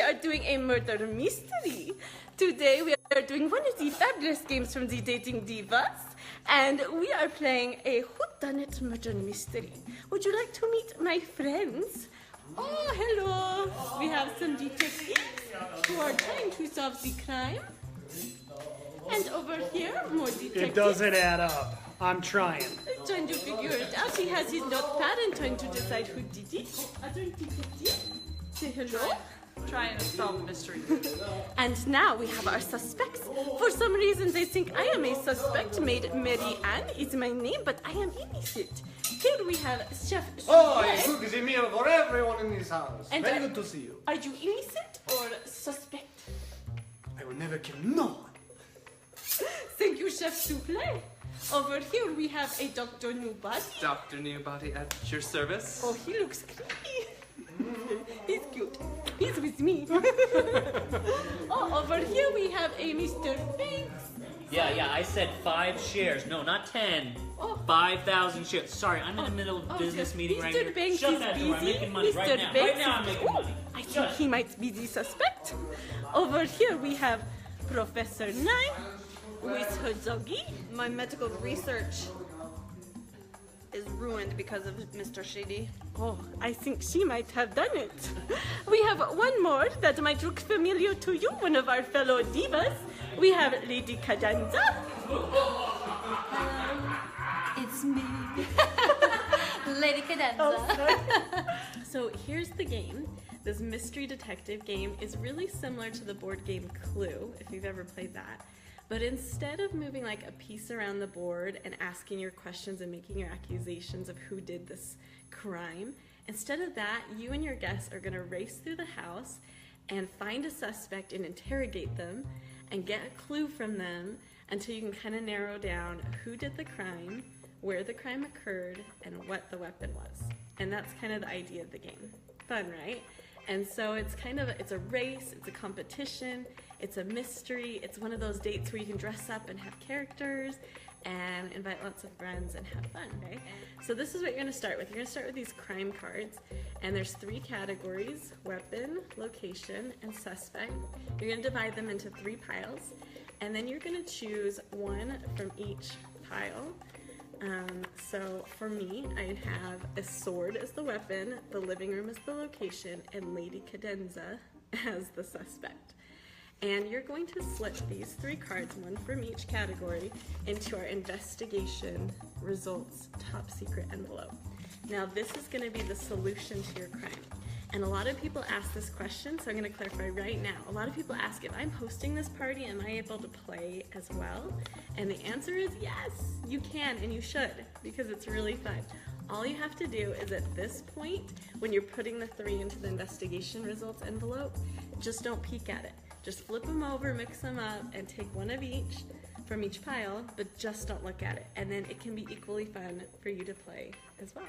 are doing a murder mystery. Today we are doing one of the fabulous games from the Dating Divas, and we are playing a whodunit murder mystery. Would you like to meet my friends? Oh, hello. We have some detectives who are trying to solve the crime. And over here, more detectives. It doesn't add up. I'm trying. Trying to figure it out. He has his notepad and trying to decide who did it. Other detectives, say hello. Trying to solve the mystery. And now we have our suspects. For some reason, they think I am a suspect. Maid Mary Ann is my name, but I am innocent. Here we have Chef. Oh, it's good to see meal for everyone in this house. And Very good to see you. Are you innocent or suspect? I will never kill no one. Thank you, Chef Souffle. Over here we have a Dr. Newbody. Dr. Newbody at your service. Oh, he looks creepy. He's cute. He's with me. Oh, over here we have a Mr. Banks. Yeah, I said 5 shares. No, not 10. Oh. 5,000 shares. Sorry, I'm in the middle of a business meeting right here. Mr. Banks Shut is that busy. door. I'm making money Mr. right now. Banks Right now I'm making money. I think he might be the suspect. Over here we have Professor Nye with her doggy. My medical research is ruined because of Mr. Shady. Oh, I think she might have done it. We have one more that might look familiar to you, one of our fellow divas. We have Lady Cadenza. It's me, Lady Cadenza. Oh, so here's the game. This mystery detective game is really similar to the board game Clue, if you've ever played that. But instead of moving like a piece around the board and asking your questions and making your accusations of who did this crime, instead of that, you and your guests are going to race through the house and find a suspect and interrogate them and get a clue from them until you can kind of narrow down who did the crime, where the crime occurred, and what the weapon was. And that's kind of the idea of the game. Fun, right? And so it's a race, it's a competition, it's a mystery, it's one of those dates where you can dress up and have characters and invite lots of friends and have fun, okay? So this is what you're gonna start with. You're gonna start with these crime cards, and there's 3 categories: weapon, location, and suspect. You're gonna divide them into 3 piles, and then you're gonna choose one from each pile. So for me, I have a sword as the weapon, the living room as the location, and Lady Cadenza as the suspect. And you're going to slip these 3 cards, one from each category, into our investigation results top secret envelope. Now this is going to be the solution to your crime. And a lot of people ask this question, so I'm going to clarify right now. A lot of people ask, if I'm hosting this party, am I able to play as well? And the answer is yes, you can and you should, because it's really fun. All you have to do is at this point, when you're putting the 3 into the investigation results envelope, just don't peek at it. Just flip them over, mix them up, and take one of each from each pile, but just don't look at it. And then it can be equally fun for you to play as well.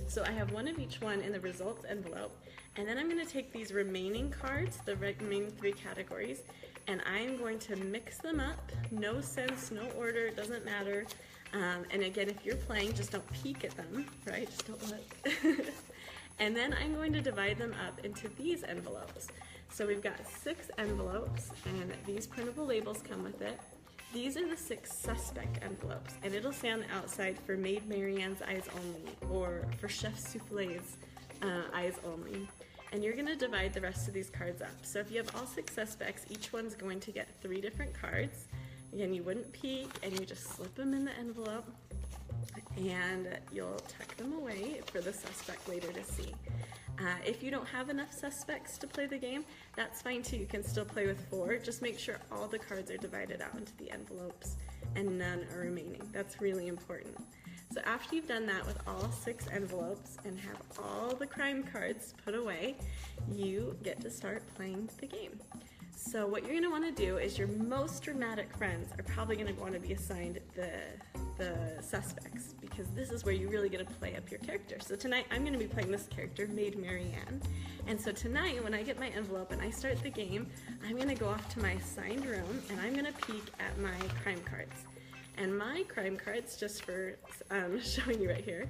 So I have one of each one in the results envelope, and then I'm going to take these remaining cards, the remaining 3 categories, and I'm going to mix them up. No sense, no order, doesn't matter. And again, if you're playing, just don't peek at them, right? Just don't look. And then I'm going to divide them up into these envelopes. So we've got 6 envelopes, and these printable labels come with it. These are the 6 suspect envelopes, and it'll say on the outside for Maid Marianne's eyes only, or for Chef Souffle's eyes only. And you're going to divide the rest of these cards up. So if you have all 6 suspects, each one's going to get 3 different cards. Again, you wouldn't peek, and you just slip them in the envelope, and you'll tuck them away for the suspect later to see. If you don't have enough suspects to play the game, that's fine too. You can still play with 4. Just make sure all the cards are divided out into the envelopes and none are remaining. That's really important. So after you've done that with all 6 envelopes and have all the crime cards put away, you get to start playing the game. So what you're going to want to do is your most dramatic friends are probably going to want to be assigned the suspects, because this is where you really get to play up your character. So tonight I'm going to be playing this character, Maid Marianne. And so tonight when I get my envelope and I start the game, I'm going to go off to my assigned room and I'm going to peek at my crime cards. And my crime cards, just for showing you right here,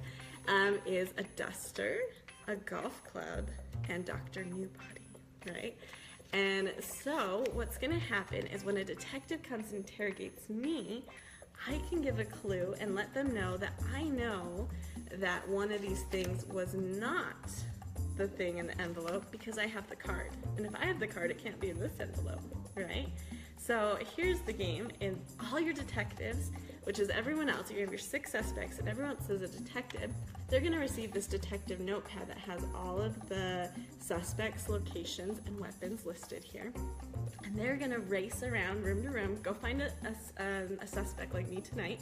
is a duster, a golf club, and Dr. Newbody, right? And so what's gonna happen is when a detective comes and interrogates me, I can give a clue and let them know that I know that one of these things was not the thing in the envelope because I have the card. And if I have the card, it can't be in this envelope, right? So here's the game, and all your detectives, which is everyone else, you have your 6 suspects, and everyone else is a detective, they're gonna receive this detective notepad that has all of the suspects' locations and weapons listed here. And they're gonna race around room to room, go find a suspect like me tonight,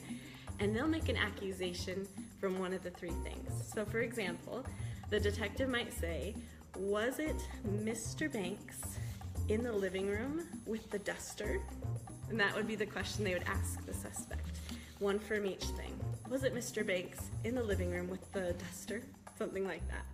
and they'll make an accusation from one of the 3 things. So for example, the detective might say, was it Mr. Banks in the living room with the duster? And that would be the question they would ask the suspect. One from each thing. Was it Mr. Banks in the living room with the duster? Something like that.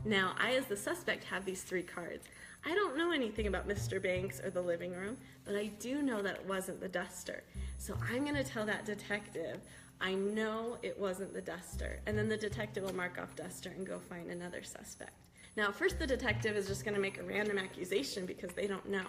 Now, I as the suspect have these 3 cards. I don't know anything about Mr. Banks or the living room, but I do know that it wasn't the duster. So I'm gonna tell that detective, I know it wasn't the duster. And then the detective will mark off duster and go find another suspect. Now, first the detective is just gonna make a random accusation because they don't know.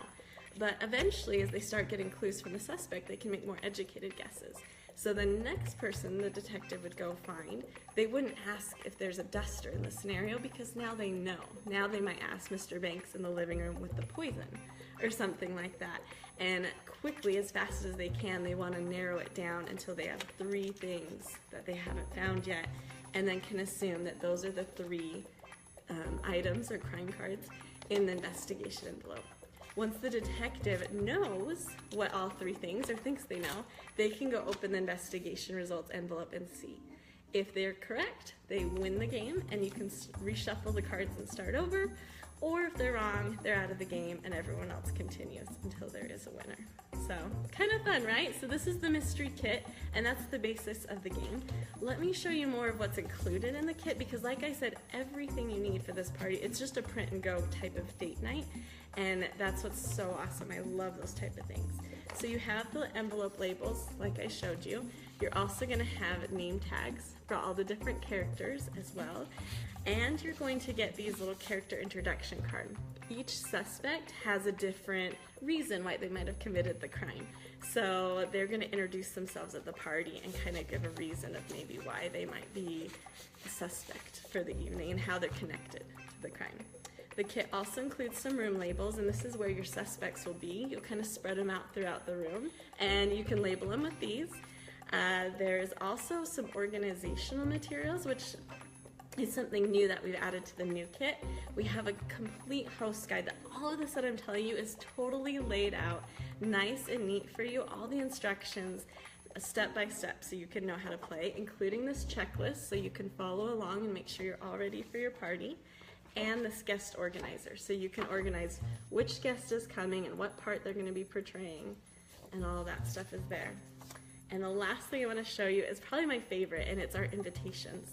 But eventually, as they start getting clues from the suspect, they can make more educated guesses. So the next person the detective would go find, they wouldn't ask if there's a duster in the scenario because now they know. Now they might ask Mr. Banks in the living room with the poison or something like that. And quickly, as fast as they can, they want to narrow it down until they have 3 things that they haven't found yet, and then can assume that those are the 3 items or crime cards in the investigation envelope. Once the detective knows what all 3 things, or thinks they know, they can go open the investigation results envelope and see. If they're correct, they win the game and you can reshuffle the cards and start over. Or if they're wrong, they're out of the game and everyone else continues until there is a winner. So, kind of fun, right? So this is the mystery kit, and that's the basis of the game. Let me show you more of what's included in the kit, because like I said, everything you need for this party, it's just a print and go type of date night, and that's what's so awesome. I love those type of things. So you have the envelope labels, like I showed you. You're also gonna have name tags for all the different characters as well. And you're going to get these little character introduction cards. Each suspect has a different reason why they might have committed the crime. So they're going to introduce themselves at the party and kind of give a reason of maybe why they might be a suspect for the evening and how they're connected to the crime. The kit also includes some room labels, and this is where your suspects will be. You'll kind of spread them out throughout the room, and you can label them with these. There's also some organizational materials, which is something new that we've added to the new kit. We have a complete host guide that all of this that I'm telling you is totally laid out, nice and neat for you, all the instructions step by step so you can know how to play, including this checklist so you can follow along and make sure you're all ready for your party, and this guest organizer so you can organize which guest is coming and what part they're going to be portraying, and all that stuff is there. And the last thing I want to show you is probably my favorite, and it's our invitations.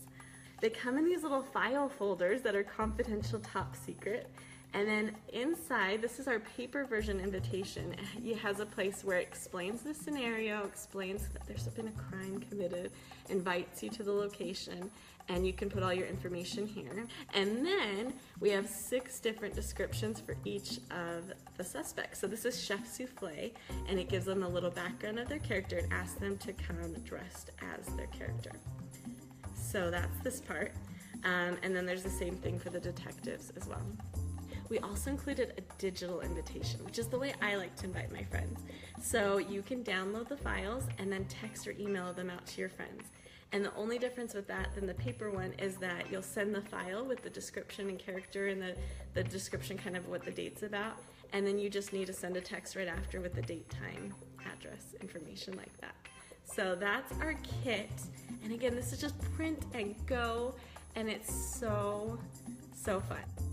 They come in these little file folders that are confidential, top secret, and then inside, this is our paper version invitation. It has a place where it explains the scenario, explains that there's been a crime committed, invites you to the location, and you can put all your information here. And then we have 6 different descriptions for each of the suspects. So this is Chef Souffle, and it gives them a little background of their character and asks them to come dressed as their character. So that's this part, and then there's the same thing for the detectives as well. We also included a digital invitation, which is the way I like to invite my friends. So you can download the files and then text or email them out to your friends. And the only difference with that than the paper one is that you'll send the file with the description and character and the description kind of what the date's about, and then you just need to send a text right after with the date, time, address, information like that. So that's our kit, and again, this is just print and go, and it's so fun.